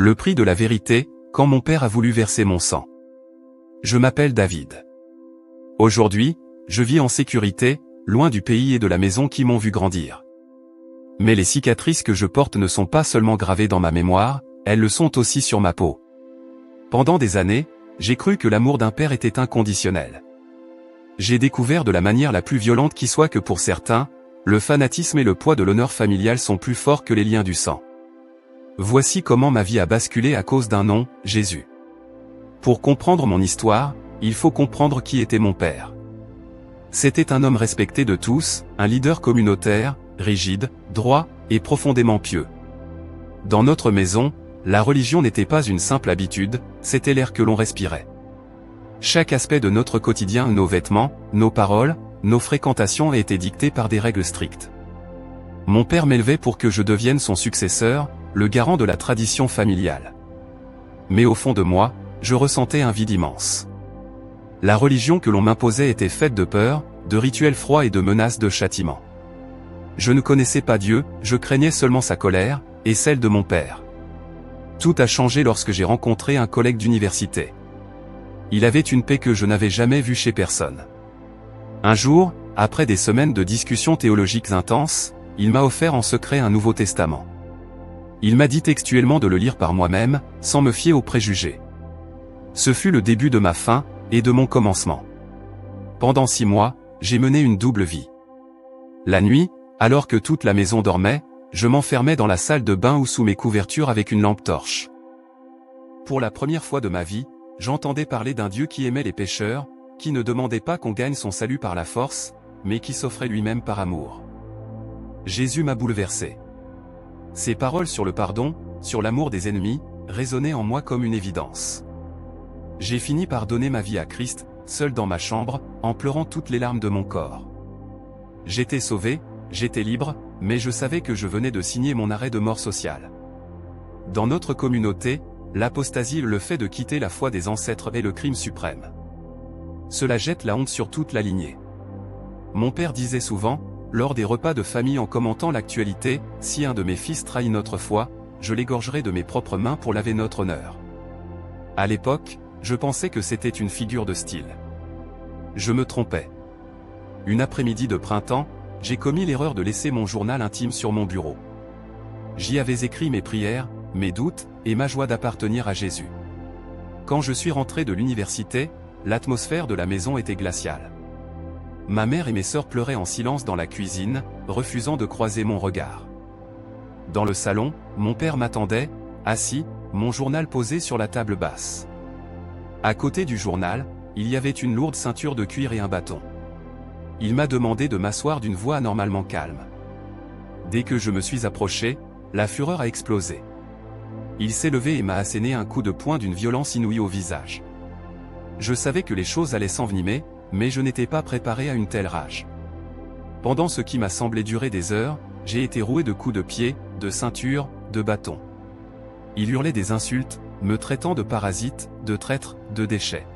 Le prix de la vérité, quand mon père a voulu verser mon sang. Je m'appelle David. Aujourd'hui, je vis en sécurité, loin du pays et de la maison qui m'ont vu grandir. Mais les cicatrices que je porte ne sont pas seulement gravées dans ma mémoire, elles le sont aussi sur ma peau. Pendant des années, j'ai cru que l'amour d'un père était inconditionnel. J'ai découvert de la manière la plus violente qui soit que pour certains, le fanatisme et le poids de l'honneur familial sont plus forts que les liens du sang. Voici comment ma vie a basculé à cause d'un nom, Jésus. Pour comprendre mon histoire, il faut comprendre qui était mon père. C'était un homme respecté de tous, un leader communautaire, rigide, droit, et profondément pieux. Dans notre maison, la religion n'était pas une simple habitude, c'était l'air que l'on respirait. Chaque aspect de notre quotidien, nos vêtements, nos paroles, nos fréquentations étaient dictés par des règles strictes. Mon père m'élevait pour que je devienne son successeur, le garant de la tradition familiale. Mais au fond de moi, je ressentais un vide immense. La religion que l'on m'imposait était faite de peur, de rituels froids et de menaces de châtiment. Je ne connaissais pas Dieu, je craignais seulement sa colère, et celle de mon père. Tout a changé lorsque j'ai rencontré un collègue d'université. Il avait une paix que je n'avais jamais vue chez personne. Un jour, après des semaines de discussions théologiques intenses, il m'a offert en secret un Nouveau Testament. Il m'a dit textuellement de le lire par moi-même, sans me fier aux préjugés. Ce fut le début de ma fin, et de mon commencement. Pendant 6 mois, j'ai mené une double vie. La nuit, alors que toute la maison dormait, je m'enfermais dans la salle de bain ou sous mes couvertures avec une lampe torche. Pour la première fois de ma vie, j'entendais parler d'un Dieu qui aimait les pécheurs, qui ne demandait pas qu'on gagne son salut par la force, mais qui s'offrait lui-même par amour. Jésus m'a bouleversé. Ses paroles sur le pardon, sur l'amour des ennemis, résonnaient en moi comme une évidence. J'ai fini par donner ma vie à Christ, seul dans ma chambre, en pleurant toutes les larmes de mon corps. J'étais sauvé, j'étais libre, mais je savais que je venais de signer mon arrêt de mort sociale. Dans notre communauté, l'apostasie est le fait de quitter la foi des ancêtres est le crime suprême. Cela jette la honte sur toute la lignée. Mon père disait souvent, lors des repas de famille en commentant l'actualité, si un de mes fils trahit notre foi, je l'égorgerai de mes propres mains pour laver notre honneur. À l'époque, je pensais que c'était une figure de style. Je me trompais. Une après-midi de printemps, j'ai commis l'erreur de laisser mon journal intime sur mon bureau. J'y avais écrit mes prières, mes doutes, et ma joie d'appartenir à Jésus. Quand je suis rentré de l'université, l'atmosphère de la maison était glaciale. Ma mère et mes sœurs pleuraient en silence dans la cuisine, refusant de croiser mon regard. Dans le salon, mon père m'attendait, assis, mon journal posé sur la table basse. À côté du journal, il y avait une lourde ceinture de cuir et un bâton. Il m'a demandé de m'asseoir d'une voix anormalement calme. Dès que je me suis approché, la fureur a explosé. Il s'est levé et m'a asséné un coup de poing d'une violence inouïe au visage. Je savais que les choses allaient s'envenimer, mais je n'étais pas préparé à une telle rage. Pendant ce qui m'a semblé durer des heures, j'ai été roué de coups de pied, de ceinture, de bâton. Il hurlait des insultes, me traitant de parasite, de traître, de déchet.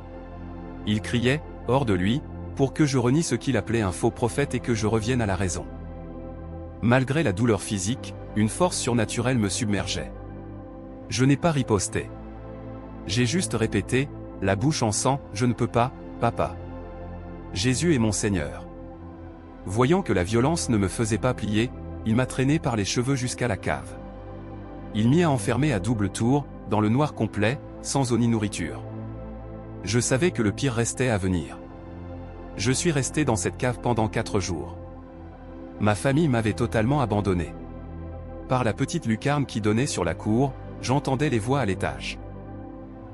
Il criait, hors de lui, pour que je renie ce qu'il appelait un faux prophète et que je revienne à la raison. Malgré la douleur physique, une force surnaturelle me submergeait. Je n'ai pas riposté. J'ai juste répété, la bouche en sang, je ne peux pas, papa. Jésus est mon Seigneur. Voyant que la violence ne me faisait pas plier, il m'a traîné par les cheveux jusqu'à la cave. Il m'y a enfermé à double tour, dans le noir complet, sans eau ni nourriture. Je savais que le pire restait à venir. Je suis resté dans cette cave pendant 4 jours. Ma famille m'avait totalement abandonné. Par la petite lucarne qui donnait sur la cour, j'entendais les voix à l'étage.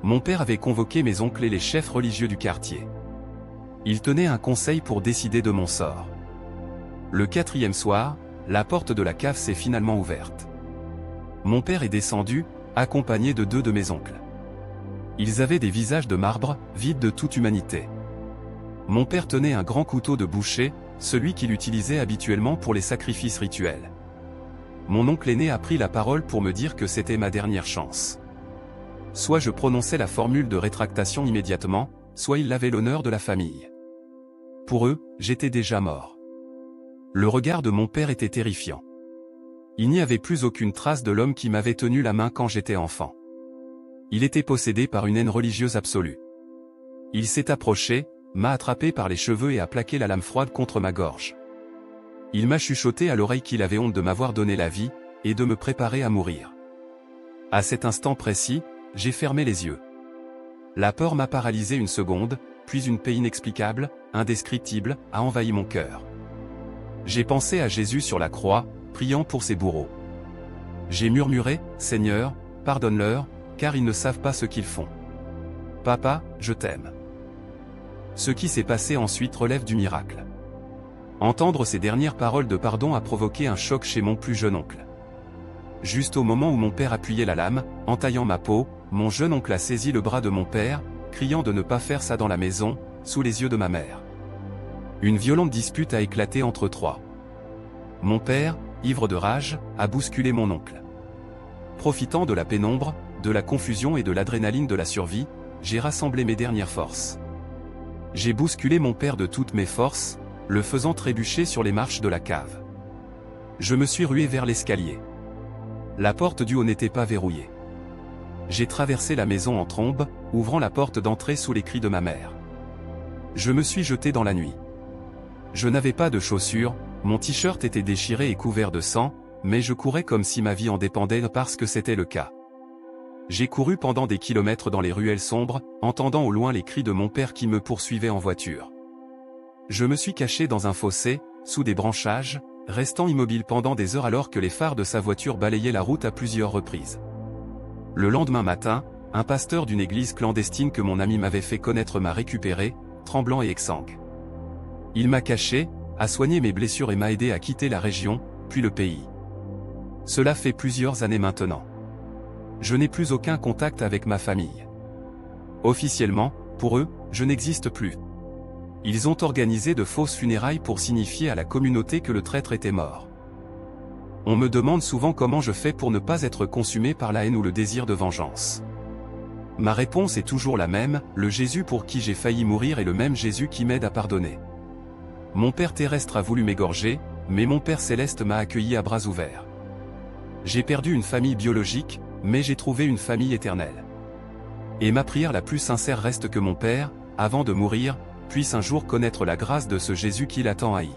Mon père avait convoqué mes oncles et les chefs religieux du quartier. Ils tenaient un conseil pour décider de mon sort. Le 4e soir, la porte de la cave s'est finalement ouverte. Mon père est descendu, accompagné de 2 de mes oncles. Ils avaient des visages de marbre, vides de toute humanité. Mon père tenait un grand couteau de boucher, celui qu'il utilisait habituellement pour les sacrifices rituels. Mon oncle aîné a pris la parole pour me dire que c'était ma dernière chance. Soit je prononçais la formule de rétractation immédiatement, soit il avait l'honneur de la famille. Pour eux, j'étais déjà mort. Le regard de mon père était terrifiant. Il n'y avait plus aucune trace de l'homme qui m'avait tenu la main quand j'étais enfant. Il était possédé par une haine religieuse absolue. Il s'est approché, m'a attrapé par les cheveux et a plaqué la lame froide contre ma gorge. Il m'a chuchoté à l'oreille qu'il avait honte de m'avoir donné la vie, et de me préparer à mourir. À cet instant précis, j'ai fermé les yeux. La peur m'a paralysé une seconde, puis une paix inexplicable, indescriptible, a envahi mon cœur. J'ai pensé à Jésus sur la croix, priant pour ses bourreaux. J'ai murmuré, « Seigneur, pardonne-leur, car ils ne savent pas ce qu'ils font. Papa, je t'aime. » Ce qui s'est passé ensuite relève du miracle. Entendre ces dernières paroles de pardon a provoqué un choc chez mon plus jeune oncle. Juste au moment où mon père appuyait la lame, entaillant ma peau, mon jeune oncle a saisi le bras de mon père, criant de ne pas faire ça dans la maison, sous les yeux de ma mère. Une violente dispute a éclaté entre trois. Mon père, ivre de rage, a bousculé mon oncle. Profitant de la pénombre, de la confusion et de l'adrénaline de la survie, j'ai rassemblé mes dernières forces. J'ai bousculé mon père de toutes mes forces, le faisant trébucher sur les marches de la cave. Je me suis rué vers l'escalier. La porte du haut n'était pas verrouillée. J'ai traversé la maison en trombe, ouvrant la porte d'entrée sous les cris de ma mère. Je me suis jeté dans la nuit. Je n'avais pas de chaussures, mon t-shirt était déchiré et couvert de sang, mais je courais comme si ma vie en dépendait parce que c'était le cas. J'ai couru pendant des kilomètres dans les ruelles sombres, entendant au loin les cris de mon père qui me poursuivait en voiture. Je me suis caché dans un fossé, sous des branchages, restant immobile pendant des heures alors que les phares de sa voiture balayaient la route à plusieurs reprises. Le lendemain matin, un pasteur d'une église clandestine que mon ami m'avait fait connaître m'a récupéré, tremblant et exsangue. Il m'a caché, a soigné mes blessures et m'a aidé à quitter la région, puis le pays. Cela fait plusieurs années maintenant. Je n'ai plus aucun contact avec ma famille. Officiellement, pour eux, je n'existe plus. Ils ont organisé de fausses funérailles pour signifier à la communauté que le traître était mort. On me demande souvent comment je fais pour ne pas être consumé par la haine ou le désir de vengeance. Ma réponse est toujours la même, le Jésus pour qui j'ai failli mourir est le même Jésus qui m'aide à pardonner. Mon Père terrestre a voulu m'égorger, mais mon Père céleste m'a accueilli à bras ouverts. J'ai perdu une famille biologique, mais j'ai trouvé une famille éternelle. Et ma prière la plus sincère reste que mon Père, avant de mourir, puisse un jour connaître la grâce de ce Jésus qui l'a tant haï.